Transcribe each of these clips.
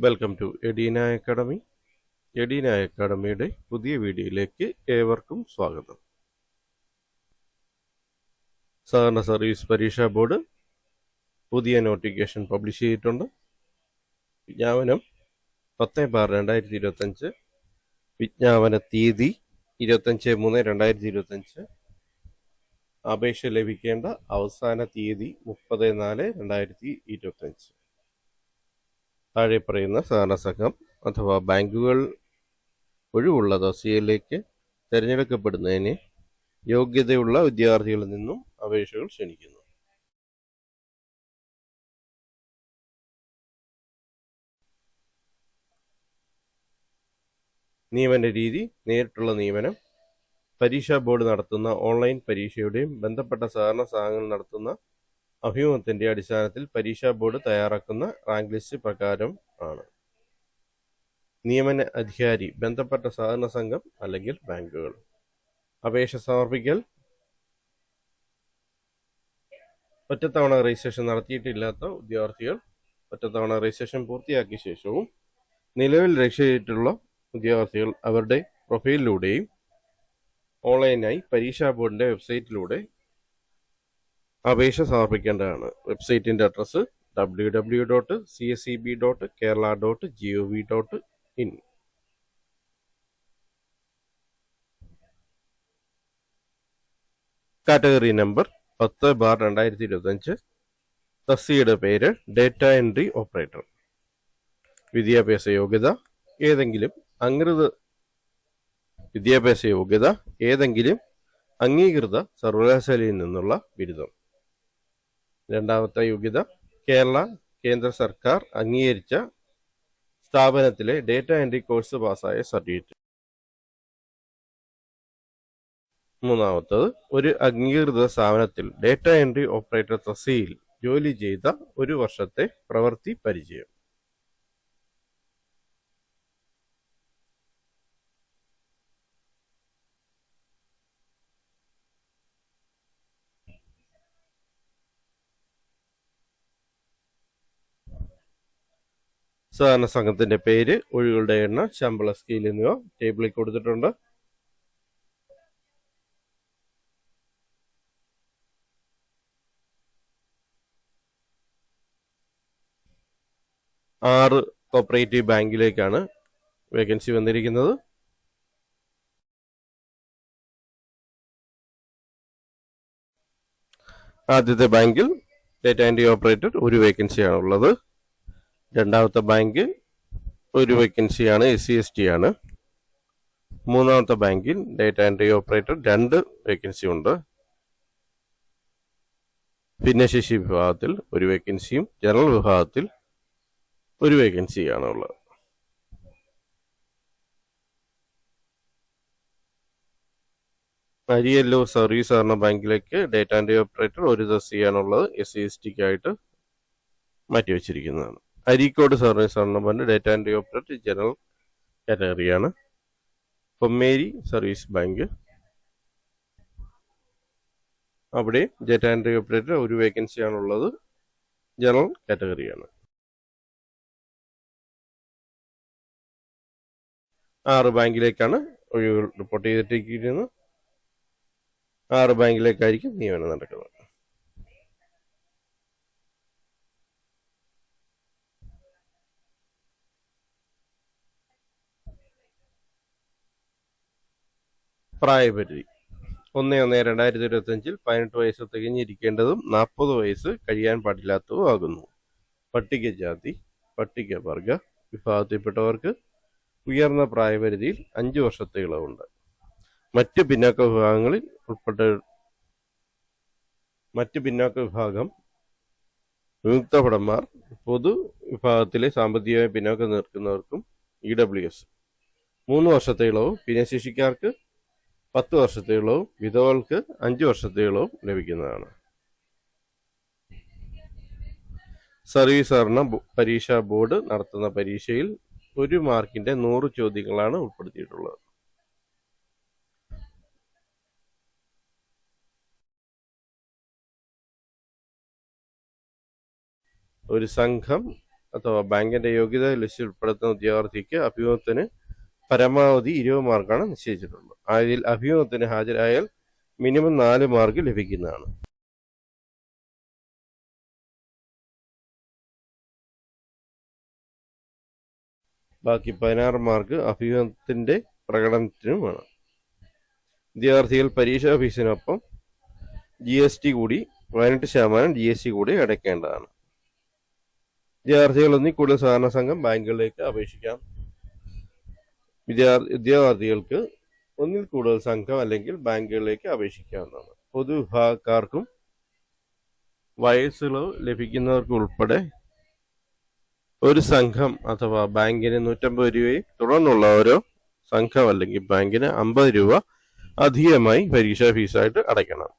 Welcome to Edina academy. Edina അക്കാഡമിയുടെ പുതിയ വീഡിയോയിലേക്ക് ഏവർക്കും സ്വാഗതം. സഹകരണ സർവീസ് പരീക്ഷാ ബോർഡ് പുതിയ നോട്ടിഫിക്കേഷൻ പബ്ലിഷ് ചെയ്തിട്ടുണ്ട്. വിജ്ഞാപനം 10/2025, വിജ്ഞാപന തീയതി 25/3/2025, അപേക്ഷ ലഭിക്കേണ്ട അവസാന തീയതി 30/4/2025. താഴെ പറയുന്ന സഹകരണ സംഘം അഥവാ ബാങ്കുകൾ ഒഴിവുള്ള തസ്തികയിലേക്ക് തിരഞ്ഞെടുക്കപ്പെടുന്നതിന് യോഗ്യതയുള്ള വിദ്യാർത്ഥികളിൽ നിന്നും അപേക്ഷകൾ ക്ഷണിക്കുന്നു. നിയമന രീതി: നേരിട്ടുള്ള നിയമനം. പരീക്ഷാ ബോർഡ് നടത്തുന്ന ഓൺലൈൻ പരീക്ഷയുടെയും ബന്ധപ്പെട്ട സഹകരണ സംഘങ്ങൾ നടത്തുന്ന അഭിമുഖത്തിന്റെ അടിസ്ഥാനത്തിൽ പരീക്ഷാ ബോർഡ് തയ്യാറാക്കുന്ന റാങ്ക് ലിസ്റ്റ് പ്രകാരം ആണ്. നിയമന അധികാരി ബന്ധപ്പെട്ട സഹകരണ സംഘം അല്ലെങ്കിൽ ബാങ്കുകൾ. അപേക്ഷ സമർപ്പിക്കൽ: ഒറ്റത്തവണ രജിസ്ട്രേഷൻ നടത്തിയിട്ടില്ലാത്ത ഉദ്യോഗാർത്ഥികൾ ഒറ്റത്തവണ രജിസ്ട്രേഷൻ പൂർത്തിയാക്കിയ ശേഷവും നിലവിൽ രജിസ്റ്റർ ചെയ്തിട്ടുള്ള ഉദ്യോഗാർത്ഥികൾ അവരുടെ പ്രൊഫൈലിലൂടെയും ഓൺലൈനായി പരീക്ഷാ ബോർഡിന്റെ വെബ്സൈറ്റിലൂടെ അപേക്ഷ സമർപ്പിക്കേണ്ടതാണ്. വെബ്സൈറ്റിന്റെ അഡ്രസ് www.cseb.kerala.gov.in. Category number 10/2025. തസ്തികയുടെ പേര് ഡേറ്റ എൻട്രി ഓപ്പറേറ്റർ. വിദ്യാഭ്യാസ യോഗ്യത ഏതെങ്കിലും അംഗീകൃത സർവകലാശാലയിൽ നിന്നുള്ള ബിരുദം. രണ്ടാമത്തെ യോഗ്യത കേന്ദ്ര സർക്കാർ അംഗീകരിച്ച സ്ഥാപനത്തിലെ ഡേറ്റ എൻട്രി കോഴ്സ് പാസ്സായ സർട്ടിഫിക്കറ്റ്. മൂന്നാമത്തത്, ഒരു അംഗീകൃത സ്ഥാപനത്തിൽ ഡേറ്റ എൻട്രി ഓപ്പറേറ്റർ തസ്തികയിൽ ജോലി ചെയ്ത 1 വർഷത്തെ പ്രവൃത്തി പരിചയം. സഹകരണ സംഘത്തിന്റെ പേര്, ഒഴിവുകളുടെ എണ്ണം, ശമ്പള സ്കെയിൽ എന്നിവ ടേബിളിൽ കൊടുത്തിട്ടുണ്ട്. ആറ് കോപ്പറേറ്റീവ് ബാങ്കിലേക്കാണ് വേക്കൻസി വന്നിരിക്കുന്നത്. ആദ്യത്തെ ബാങ്കിൽ ഡേറ്റ എൻട്രി ഓപ്പറേറ്റർ 1 വേക്കൻസിയാണ് ഉള്ളത്. രണ്ടാമത്തെ ബാങ്കിൽ 1 വേക്കൻസിയാണ്, SC/ST ആണ്. മൂന്നാമത്തെ ബാങ്കിൽ ഡേറ്റ എൻട്രി ഓപ്പറേറ്റർ 2 വേക്കൻസി ഉണ്ട്. ഭിന്നശേഷി വിഭാഗത്തിൽ 1 വേക്കൻസിയും ജനറൽ വിഭാഗത്തിൽ 1 വേക്കൻസിയാണ് ഉള്ളത്. അരിയല്ലൂർ സർവീസ് സഹകരണ ബാങ്കിലേക്ക് ഡേറ്റ എൻട്രി ഓപ്പറേറ്റർ 1 തസ്തികയാണുള്ളത്. SC/STക്കായിട്ട് മാറ്റിവെച്ചിരിക്കുന്നതാണ്. അരീക്കോട് സർവീസ് സഹകരണ bank data entry operator general കാറ്റഗറിയാണ്. കൊമ്മേരി സർവീസ് ബാങ്ക്, അവിടെ ഡേറ്റ എൻട്രി ഓപ്പറേറ്റർ 1 വേക്കൻസിയാണുള്ളത്, ജനറൽ കാറ്റഗറിയാണ്. 6 ബാങ്കിലേക്കാണ് ഒഴിവുകൾ റിപ്പോർട്ട് ചെയ്തിട്ടിരിക്കുന്നത്. 6 ബാങ്കിലേക്കായിരിക്കും നിയമനം നടക്കുന്നത്. പ്രായപരിധി: 1/1/2025 18 വയസ്സ് തികഞ്ഞിരിക്കേണ്ടതും 40 വയസ്സ് കഴിയാൻ പാടില്ലാത്തതും ആകുന്നു. പട്ടികജാതി പട്ടികവർഗ വിഭാഗത്തിൽപ്പെട്ടവർക്ക് ഉയർന്ന പ്രായപരിധിയിൽ 5 വർഷത്തെ ഇളവുണ്ട്. മറ്റ് പിന്നാക്ക വിഭാഗം വിമുക്ത ഭടന്മാർ, പൊതു വിഭാഗത്തിലെ സാമ്പത്തികമായി പിന്നോക്കം നിൽക്കുന്നവർക്കും EWS 3 വർഷത്തെ ഇളവും, ഭിന്നശേഷിക്കാർക്ക് 10 വർഷത്തെ ഇളവും, വിധവകൾക്ക് 5 വർഷത്തെ ഇളവും ലഭിക്കുന്നതാണ്. സർവീസ് സഹകരണ പരീക്ഷാ ബോർഡ് നടത്തുന്ന പരീക്ഷയിൽ 1 മാർക്കിന്റെ 100 ചോദ്യങ്ങളാണ് ഉൾപ്പെടുത്തിയിട്ടുള്ളത്. ഒരു സംഘം അഥവാ ബാങ്കിന്റെ യോഗ്യത ലിസ്റ്റിൽ ഉൾപ്പെടുത്തുന്ന ഉദ്യോഗാർത്ഥിക്ക് അഭിമുഖത്തിന് പരമാവധി 20 മാർക്കാണ് നിശ്ചയിച്ചിട്ടുള്ളത്. അതിൽ അഭിമുഖത്തിന് ഹാജരായാൽ മിനിമം 4 മാർക്ക് ലഭിക്കുന്നതാണ്. ബാക്കി 16 മാർക്ക് അഭിമുഖത്തിന്റെ പ്രകടനത്തിനുമാണ്. വിദ്യാർത്ഥികൾ പരീക്ഷാ ഫീസിനൊപ്പം GST കൂടി 18% GST കൂടി അടയ്ക്കേണ്ടതാണ്. വിദ്യാർത്ഥികൾ ഒന്നിൽ കൂടുതൽ സഹകരണ സംഘം ബാങ്കുകളിലേക്ക് അപേക്ഷിക്കാം. ഉദ്യോഗാർത്ഥികൾക്ക് ഒന്നിൽ കൂടുതൽ സംഘം അല്ലെങ്കിൽ ബാങ്കുകളിലേക്ക് അപേക്ഷിക്കാവുന്നതാണ്. പൊതുവിഭാഗക്കാർക്കും വയസ്സിളവ് ലഭിക്കുന്നവർക്കും ഉൾപ്പെടെ ഒരു സംഘം അഥവാ ബാങ്കിന് 150 രൂപയും തുടർന്നുള്ള ഓരോ സംഘം അല്ലെങ്കിൽ ബാങ്കിന് 50 രൂപ അധികമായി പരീക്ഷാ ഫീസായിട്ട് അടയ്ക്കണം.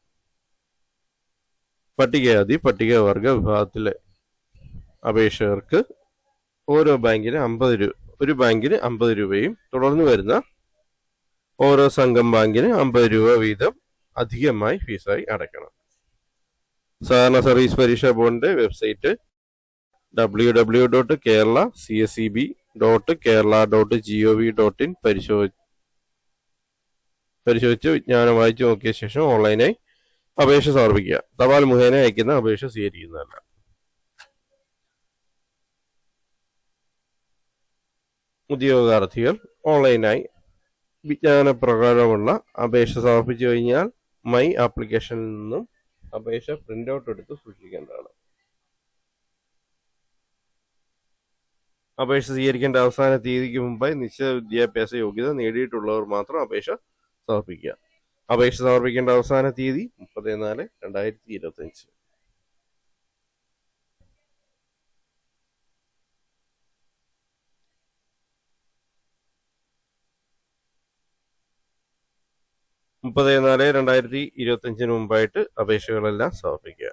പട്ടികജാതി പട്ടികവർഗ വിഭാഗത്തിലെ അപേക്ഷകർക്ക് ഓരോ ബാങ്കിന് 50 രൂപ, ഒരു ബാങ്കിന് 50 രൂപയും തുടർന്ന് വരുന്ന ഓരോ സംഘം ബാങ്കിന് 50 രൂപ വീതം അധികമായി ഫീസായി അടയ്ക്കണം. സഹകരണ സർവീസ് പരീക്ഷാ ബോർഡിന്റെ വെബ്സൈറ്റ് www.keralacseb.kerala.gov.in പരിശോധിച്ച് വിജ്ഞാനം വായിച്ചു നോക്കിയ ശേഷം ഓൺലൈനായി അപേക്ഷ സമർപ്പിക്കുക. തപാൽ മുഖേന അയക്കുന്ന അപേക്ഷ സ്വീകരിക്കുന്നതല്ല. ഉദ്യോഗാർത്ഥികൾ ഓൺലൈനായി വിജ്ഞാനപ്രകാരമുള്ള അപേക്ഷ സമർപ്പിച്ചു കഴിഞ്ഞാൽ മൈ ആപ്ലിക്കേഷനിൽ നിന്നും അപേക്ഷ പ്രിന്റ് ഔട്ട് എടുത്ത് സൂക്ഷിക്കേണ്ടതാണ്. അപേക്ഷ സ്വീകരിക്കേണ്ട അവസാന തീയതിക്ക് മുമ്പായി നിശ്ചിത വിദ്യാഭ്യാസ യോഗ്യത നേടിയിട്ടുള്ളവർ മാത്രം അപേക്ഷ സമർപ്പിക്കുക. അപേക്ഷ സമർപ്പിക്കേണ്ട അവസാന തീയതി 30/4/2025. മുമ്പായിട്ട് അപേക്ഷകളെല്ലാം സമർപ്പിക്കുക.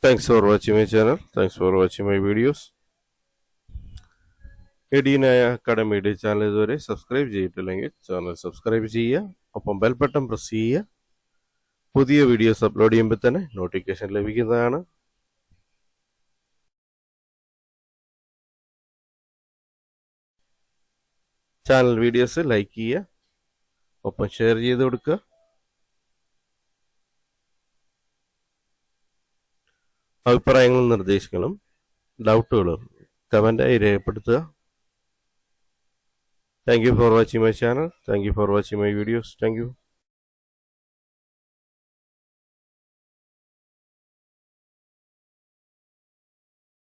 Thanks for watching my channel. Thanks for watching my videos. എഡീനായ അക്കാഡമിയുടെ ചാനൽ ഇതുവരെ സബ്സ്ക്രൈബ് ചെയ്തിട്ടില്ലെങ്കിൽ ചാനൽ സബ്സ്ക്രൈബ് ചെയ്യുക, ഒപ്പം ബെൽ ബട്ടൺ പ്രസ് ചെയ്യുക. പുതിയ വീഡിയോസ് അപ്ലോഡ് ചെയ്യുമ്പോൾ തന്നെ നോട്ടിഫിക്കേഷൻ ലഭിക്കുന്നതാണ്. ചാനൽ വീഡിയോസ് ലൈക്ക് ചെയ്യുക, ഒപ്പം ഷെയർ ചെയ്ത് കൊടുക്കുക. അഭിപ്രായങ്ങളും നിർദ്ദേശങ്ങളും ഡൗട്ടുകളും കമൻ്റായി രേഖപ്പെടുത്തുക. Thank you for watching my channel. Thank you for watching my videos. Thank you.